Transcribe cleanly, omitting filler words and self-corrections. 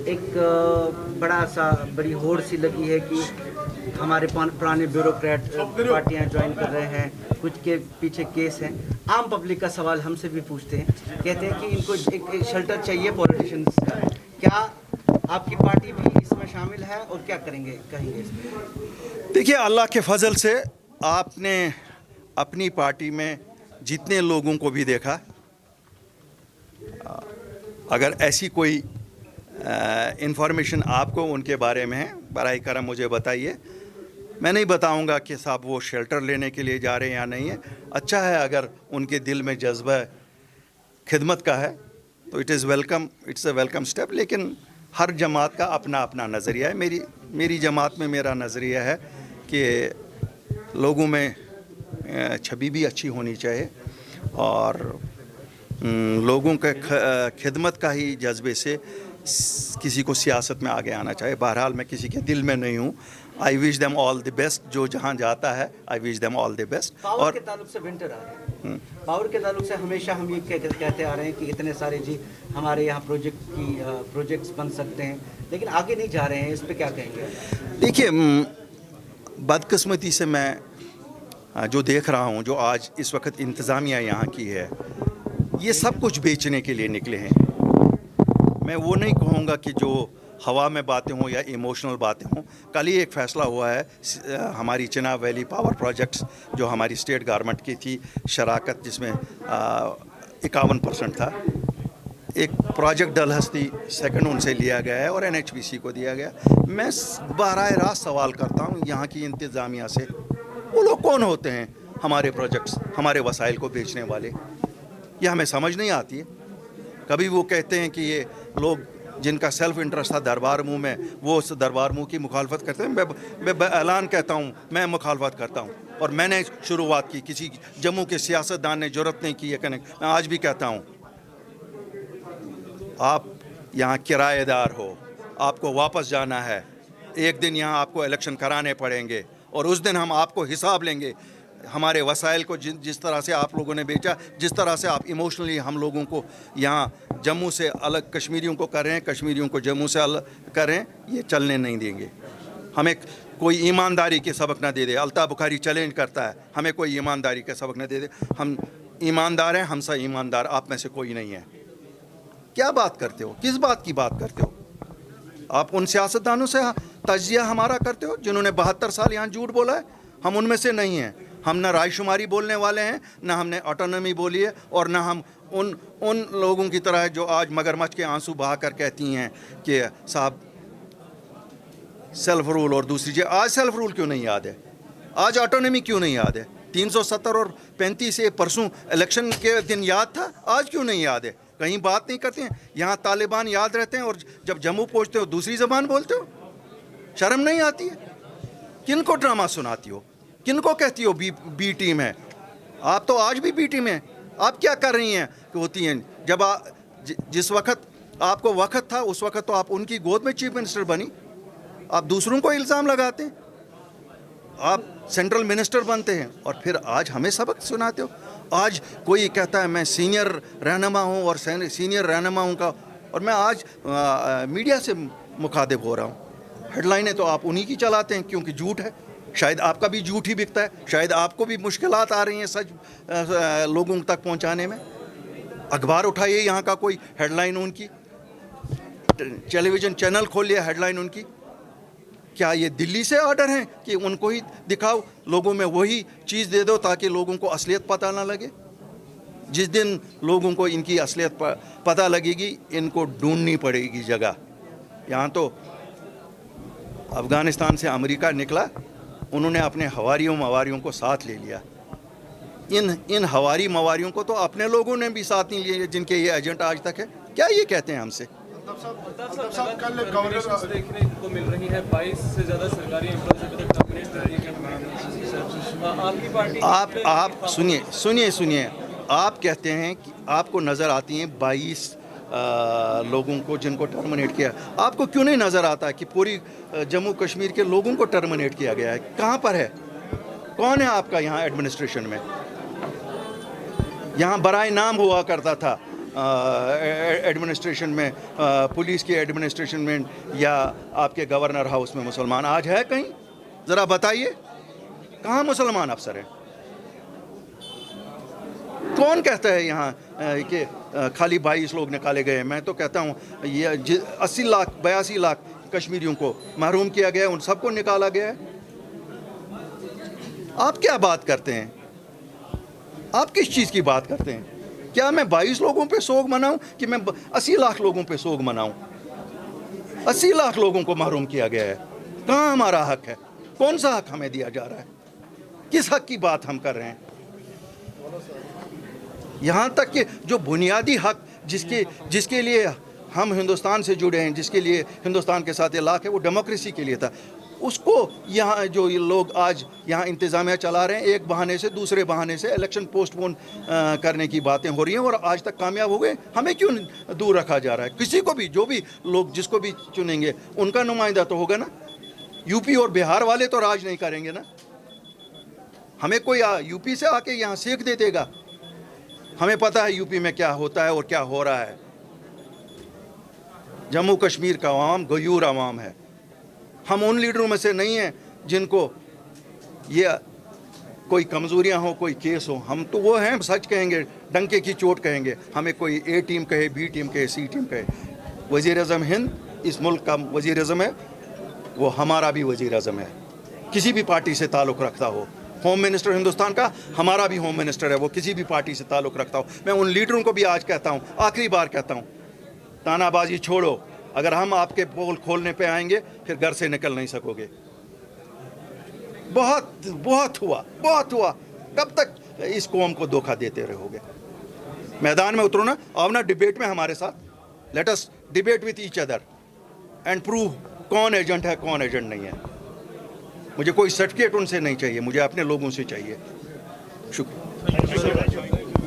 ایک بڑا سا بڑی ہوڑ سی لگی ہے کہ ہمارے پرانے بیوروکریٹ پارٹیاں جوائن کر رہے ہیں, کچھ کے پیچھے کیس ہیں. عام پبلک کا سوال ہم سے بھی پوچھتے ہیں, کہتے ہیں کہ ان کو ایک شیلٹر چاہیے پولیٹیشنز کا. کیا آپ کی پارٹی بھی اس میں شامل ہے اور کیا کریں گے, کہیں گے اس میں؟ دیکھیے, اللہ کے فضل سے آپ نے اپنی پارٹی میں جتنے لوگوں کو بھی دیکھا, اگر ایسی کوئی انفارمیشن آپ کو ان کے بارے میں ہے, براہ کرم مجھے بتائیے. میں نہیں بتاؤں گا کہ صاحب وہ شیلٹر لینے کے لیے جا رہے ہیں یا نہیں ہے. اچھا ہے اگر ان کے دل میں جذبہ خدمت کا ہے تو اٹس اے ویلکم اسٹیپ. لیکن ہر جماعت کا اپنا اپنا نظریہ ہے. میری جماعت میں میرا نظریہ ہے کہ لوگوں میں چھبی بھی اچھی ہونی چاہیے اور لوگوں کے خدمت کا ہی جذبے سے کسی کو سیاست میں آگے آنا چاہیے. بہرحال میں کسی کے دل میں نہیں ہوں. I wish them all the best. جو جہاں جاتا ہے I wish them all the best. Power کے تعلق سے ونٹر آ رہے ہیں, پاور کے تعلق سے ہمیشہ ہم یہ کہتے آ رہے ہیں کہ اتنے سارے ہمارے یہاں پروجیکٹس بن سکتے ہیں, لیکن آگے نہیں جا رہے ہیں. اس پہ کیا کہیں گے؟ دیکھیے, بدقسمتی سے میں جو دیکھ رہا ہوں, جو آج اس وقت انتظامیہ یہاں کی ہے, یہ سب کچھ بیچنے کے لیے نکلے ہیں. میں وہ نہیں کہوں گا کہ جو ہوا میں باتیں ہوں یا ایموشنل باتیں ہوں. کل ہی ایک فیصلہ ہوا ہے ہماری چناب ویلی پاور پروجیکٹس جو ہماری اسٹیٹ گورنمنٹ کی تھی شراکت, جس میں 51% تھا. ایک پروجیکٹ ڈلہستی سیکنڈ ان سے لیا گیا ہے اور NHPC کو دیا گیا. میں براہ راست سوال کرتا ہوں یہاں کی انتظامیہ سے, وہ لوگ کون ہوتے ہیں ہمارے پروجیکٹس, ہمارے وسائل کو بیچنے والے؟ یہ ہمیں سمجھ نہیں آتی ہے. کبھی وہ کہتے ہیں کہ یہ لوگ جن کا سیلف انٹرسٹ تھا دربار منہ میں, وہ اس دربار منہ کی مخالفت کرتے ہیں. میں اعلان کہتا ہوں, میں مخالفت کرتا ہوں, اور میں نے شروعات کی. کسی جموں کے سیاستدان نے جرأت نہیں کی ہے کہ نہیں. میں آج بھی کہتا ہوں, آپ یہاں کرایہ دار ہو, آپ کو واپس جانا ہے, ایک دن یہاں آپ کو الیکشن کرانے پڑیں گے, اور اس دن ہم آپ کو حساب لیں گے. ہمارے وسائل کو جس طرح سے آپ لوگوں نے بیچا, جس طرح سے آپ ایموشنلی ہم لوگوں کو یہاں جموں سے الگ کشمیریوں کو کر رہے ہیں, کشمیریوں کو جموں سے الگ کر رہے ہیں, یہ چلنے نہیں دیں گے. ہمیں کوئی ایمانداری کے سبق نہ دے دے. الطاف بخاری چیلنج کرتا ہے, ہمیں کوئی ایمانداری کے سبق نہ دے دے. ہم ایماندار ہیں, ہم سا ایماندار آپ میں سے کوئی نہیں ہے. کیا بات کرتے ہو, کس بات کی بات کرتے ہو آپ؟ ان سیاستدانوں سے تجزیہ ہمارا کرتے ہو جنہوں نے 72 سال یہاں جھوٹ بولا ہے. ہم ان میں سے نہیں ہیں. ہم نہ رائے شماری بولنے والے ہیں, نہ ہم نے آٹونومی بولی ہے, اور نہ ہم ان لوگوں کی طرح جو آج مگرمچھ کے آنسو بہا کر کہتی ہیں کہ صاحب سیلف رول اور دوسری چیز. آج سیلف رول کیوں نہیں یاد ہے؟ آج آٹونومی کیوں نہیں یاد ہے؟ 370 اور 35 پرسوں الیکشن کے دن یاد تھا, آج کیوں نہیں یاد ہے؟ کہیں بات نہیں کرتے ہیں. یہاں طالبان یاد رہتے ہیں, اور جب جموں پہنچتے ہو دوسری زبان بولتے ہو. شرم نہیں آتی ہے؟ کن کو ڈرامہ سناتی ہو, کن کو کہتی ہو بی ٹیم ہے؟ آپ تو آج بھی بی ٹیم ہیں. آپ کیا کر رہی ہیں کہ ہوتی ہیں؟ جب جس وقت آپ کو وقت تھا اس وقت تو آپ ان کی گود میں چیف منسٹر بنی. آپ دوسروں کو الزام لگاتے ہیں, آپ سینٹرل منسٹر بنتے ہیں, اور پھر آج ہمیں سبق سناتے ہو. آج کوئی کہتا ہے میں سینئر رہنما ہوں, اور سینئر رہنماؤں کا, اور میں آج میڈیا سے مخاطب ہو رہا ہوں. ہیڈ لائنیں تو آپ انہی کی چلاتے ہیں کیونکہ جھوٹ ہے. شاید آپ کا بھی جھوٹ ہی بکتا ہے, شاید آپ کو بھی مشکلات آ رہی ہیں سچ لوگوں تک پہنچانے میں. اخبار اٹھائیے, یہاں کا کوئی ہیڈ لائن ان کی, ٹیلی ویژن چینل کھولیے, ہیڈ لائن ان کی. کیا یہ دلی سے آرڈر ہیں کہ ان کو ہی دکھاؤ, لوگوں میں وہی چیز دے دو تاکہ لوگوں کو اصلیت پتہ نہ لگے؟ جس دن لوگوں کو ان کی اصلیت پتہ لگے گی, ان کو ڈھونڈنی پڑے گی جگہ. یہاں تو افغانستان سے امریکہ نکلا, انہوں نے اپنے ہواریوں مواریوں کو ساتھ لے لیا. ان ہواری مواریوں کو تو اپنے لوگوں نے بھی ساتھ نہیں لیے جن کے یہ ایجنٹ آج تک ہے. کیا یہ کہتے ہیں ہم سے؟ دیکھنے کو مل رہی ہے 22 سے زیادہ سرکاری آپ سنیے. آپ کہتے ہیں کہ آپ کو نظر آتی ہیں 22 لوگوں کو جن کو ٹرمنیٹ کیا. آپ کو کیوں نہیں نظر آتا کہ پوری جموں کشمیر کے لوگوں کو ٹرمنیٹ کیا گیا ہے؟ کہاں پر ہے؟ کون ہے آپ کا یہاں ایڈمنسٹریشن میں؟ یہاں برائے نام ہوا کرتا تھا ایڈمنسٹریشن میں, پولیس کی ایڈمنسٹریشن میں یا آپ کے گورنر ہاؤس میں مسلمان آج ہے کہیں؟ ذرا بتائیے کہاں مسلمان افسر ہیں؟ کون کہتا ہے یہاں کہ خالی 22 لوگ نکالے گئے؟ میں تو کہتا ہوں یہ 80 لاکھ 82 لاکھ کشمیریوں کو محروم کیا گیا, ان سب کو نکالا گیا ہے. آپ کیا بات کرتے ہیں؟ آپ کس چیز کی بات کرتے ہیں؟ کیا میں 22 لوگوں پہ سوگ مناؤں کہ میں 80 لاکھ لوگوں پہ سوگ مناؤں؟ 80 لاکھ لوگوں کو محروم کیا گیا ہے. کہاں ہمارا حق ہے؟ کون سا حق ہمیں دیا جا رہا ہے؟ کس حق کی بات ہم کر رہے ہیں؟ یہاں تک کہ جو بنیادی حق جس کے لیے ہم ہندوستان سے جڑے ہیں, جس کے لیے ہندوستان کے ساتھ علاقہ ہے, وہ ڈیموکریسی کے لیے تھا, اس کو یہاں جو لوگ آج یہاں انتظامیہ چلا رہے ہیں, ایک بہانے سے دوسرے بہانے سے الیکشن پوسٹ پون کرنے کی باتیں ہو رہی ہیں اور آج تک کامیاب ہو گئے. ہمیں کیوں دور رکھا جا رہا ہے؟ کسی کو بھی, جو بھی لوگ جس کو بھی چنیں گے ان کا نمائندہ تو ہوگا نا. یو پی اور بہار والے تو راج نہیں کریں گے نا. ہمیں کوئی یو پی سے آ کے یہاں سیکھ دے گا؟ ہمیں پتہ ہے یو پی میں کیا ہوتا ہے اور کیا ہو رہا ہے. جموں کشمیر کا عوام غیور عوام ہے. ہم ان لیڈروں میں سے نہیں ہیں جن کو یہ کوئی کمزوریاں ہوں, کوئی کیس ہو. ہم تو وہ ہیں, سچ کہیں گے, ڈنکے کی چوٹ کہیں گے. ہمیں کوئی اے ٹیم کہے, بی ٹیم کہے, سی ٹیم کہے. وزیر اعظم ہند اس ملک کا وزیر اعظم ہے, وہ ہمارا بھی وزیر اعظم ہے, کسی بھی پارٹی سے تعلق رکھتا ہو. ہوم منسٹر ہندوستان کا ہمارا بھی ہوم منسٹر ہے, وہ کسی بھی پارٹی سے تعلق رکھتا ہو. میں ان لیڈروں کو بھی آج کہتا ہوں, آخری بار کہتا ہوں, تانا بازی چھوڑو. اگر ہم آپ کے پول کھولنے پہ آئیں گے پھر گھر سے نکل نہیں سکو گے. بہت ہوا. کب تک اس قوم کو دھوکہ دیتے رہو گے؟ میدان میں اترو نا, آؤ نا ڈیبیٹ میں ہمارے ساتھ. Let us debate with each other and prove کون ایجنٹ ہے کون ایجنٹ نہیں ہے. مجھے کوئی سرٹیفکیٹ ان سے نہیں چاہیے, مجھے اپنے لوگوں سے چاہیے. شکریہ.